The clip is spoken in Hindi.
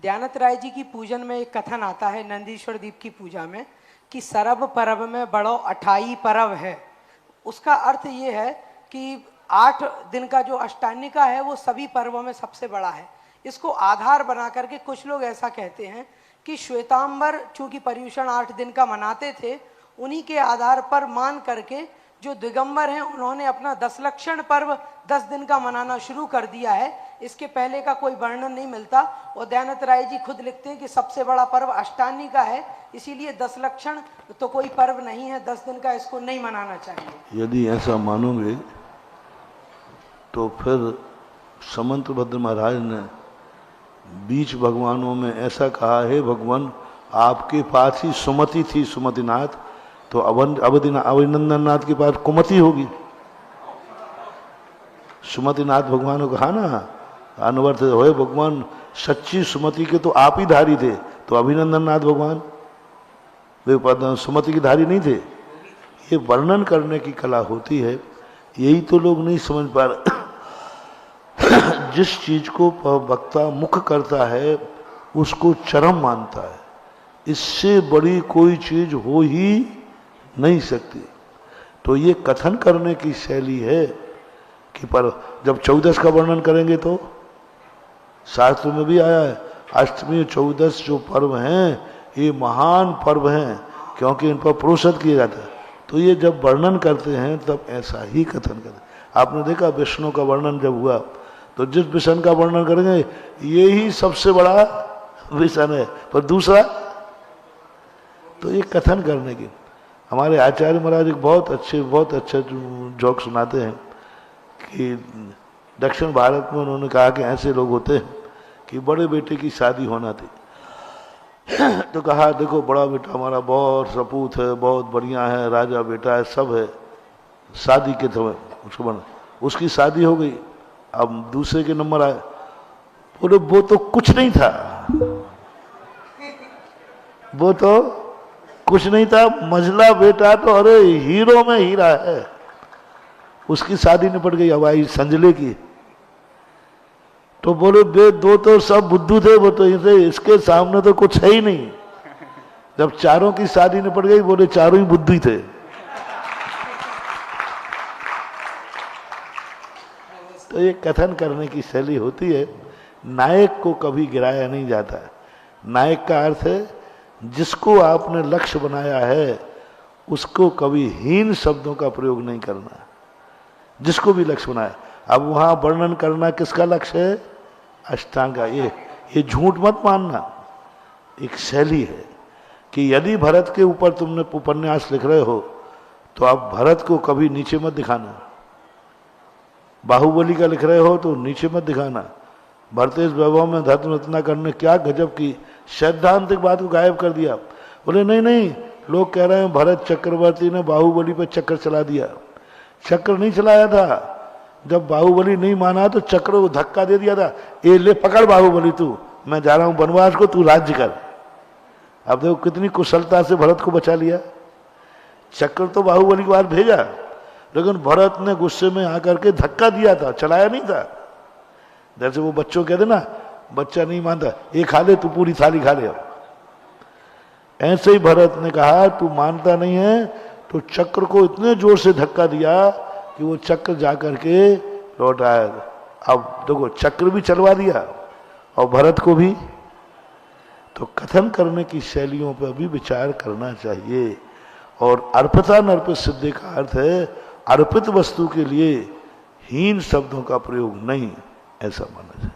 दयानंद राय जी की पूजन में एक कथन आता है नंदीश्वर दीप की पूजा में कि सरब परब में बड़ो अठाई परब है। उसका अर्थ ये है कि 8 दिन का जो अष्टांगिका है वो सभी पर्वों में सबसे बड़ा है। इसको आधार बना करके कुछ लोग ऐसा कहते हैं कि श्वेतांबर चूंकि पर्युषण 8 दिन का मनाते थे, उन्हीं के आधार पर मान करके जो दिगंबर हैं उन्होंने अपना 10 लक्षण पर्व 10 दिन का मनाना शुरू कर दिया है। इसके पहले का कोई वर्णन नहीं मिलता। और दयानंद राय जी खुद लिखते हैं कि सबसे बड़ा पर्व अष्टानी का है, इसीलिए 10 लक्षण तो कोई पर्व नहीं है, 10 दिन का इसको नहीं मनाना चाहिए। यदि ऐसा मानोगे तो फिर समंतभद्र महाराज ने बीच भगवानों में ऐसा कहा है, भगवान आपके पास ही सुमति थी, सुमतिनाथ, तो अभिनंदन नाथ के पास कुमति होगी। सुमतिनाथ भगवान को कहा ना, अनवर्थ होए भगवान सच्ची सुमति के तो आप ही धारी थे, तो अभिनंदन नाथ भगवान वे सुमति की धारी नहीं थे। ये वर्णन करने की कला होती है, यही तो लोग नहीं समझ पा रहे। जिस चीज को वक्ता मुख करता है उसको चरम मानता है, इससे बड़ी कोई चीज हो ही नहीं सकती। तो ये कथन करने की शैली है कि पर जब 14 का वर्णन करेंगे तो शास्त्र में भी आया है, अष्टमी 14 जो पर्व हैं ये महान पर्व हैं क्योंकि इन पर प्रोषद किया जाता है। तो ये जब वर्णन करते हैं तब ऐसा ही कथन करते हैं। आपने देखा विष्णु का वर्णन जब हुआ तो जिस विषण का वर्णन करेंगे ये ही सबसे बड़ा विषण है, पर दूसरा तो ये कथन करने की। हमारे आचार्य महाराज एक बहुत अच्छे जोक सुनाते हैं कि दक्षिण भारत में उन्होंने कहा कि ऐसे लोग होते हैं कि बड़े बेटे की शादी होना थी तो कहा देखो बड़ा बेटा हमारा बहुत सपूत है, बहुत बढ़िया है, राजा बेटा है, सब है, शादी के समय उसको बना, उसकी शादी हो गई। अब दूसरे के नंबर आए, बोले वो तो कुछ नहीं था, वो तो कुछ नहीं था, मझला बेटा तो अरे हीरो में हीरा है, उसकी शादी निपट गई। अब आई संजले की, तो बोले बे दो तो सब बुद्धू थे, वो तो इसके सामने तो कुछ है ही नहीं। जब चारों की शादी निपट गई बोले चारों ही बुद्धू ही थे। तो ये कथन करने की शैली होती है। नायक को कभी गिराया नहीं जाता। नायक का अर्थ है जिसको आपने लक्ष्य बनाया है उसको कभी हीन शब्दों का प्रयोग नहीं करना, जिसको भी लक्ष्य बनाया। अब वहां वर्णन करना किसका लक्ष्य है? अष्टांगा। ये झूठ मत मानना, एक शैली है कि यदि भरत के ऊपर तुमने उपन्यास लिख रहे हो तो आप भरत को कभी नीचे मत दिखाना। बाहुबली का लिख रहे हो तो नीचे मत दिखाना। भरतेश वैभव में धर्म रचना करने क्या गजब की सैद्धांतिक बात को गायब कर दिया। बोले नहीं, लोग कह रहे हैं भरत चक्रवर्ती ने बाहुबली पर चक्कर चला दिया। चक्र नहीं चलाया था, जब बाहुबली नहीं माना तो चक्र को धक्का दे दिया था, ये ले पकड़ बाहुबली, तू मैं जा रहा हूं वनवास को, तू राज्य कर। अब देखो कितनी कुशलता से भरत को बचा लिया। चक्र तो बाहुबली के बाद भेजा, लेकिन भरत ने गुस्से में आकर के धक्का दिया था, चलाया नहीं था। जैसे वो बच्चों कहते ना, बच्चा नहीं मानता, ये खा ले तू पूरी थाली खा ले। ऐसे ही भरत ने कहा तू मानता नहीं है, तो चक्र को इतने जोर से धक्का दिया कि वो चक्र जाकर के लौट आया। अब देखो चक्र भी चलवा दिया और भरत को भी। तो कथन करने की शैलियों पर भी विचार करना चाहिए। और अर्पिता नर्पित सिद्धि का अर्थ है अर्पित वस्तु के लिए हीन शब्दों का प्रयोग नहीं, ऐसा माना जाए।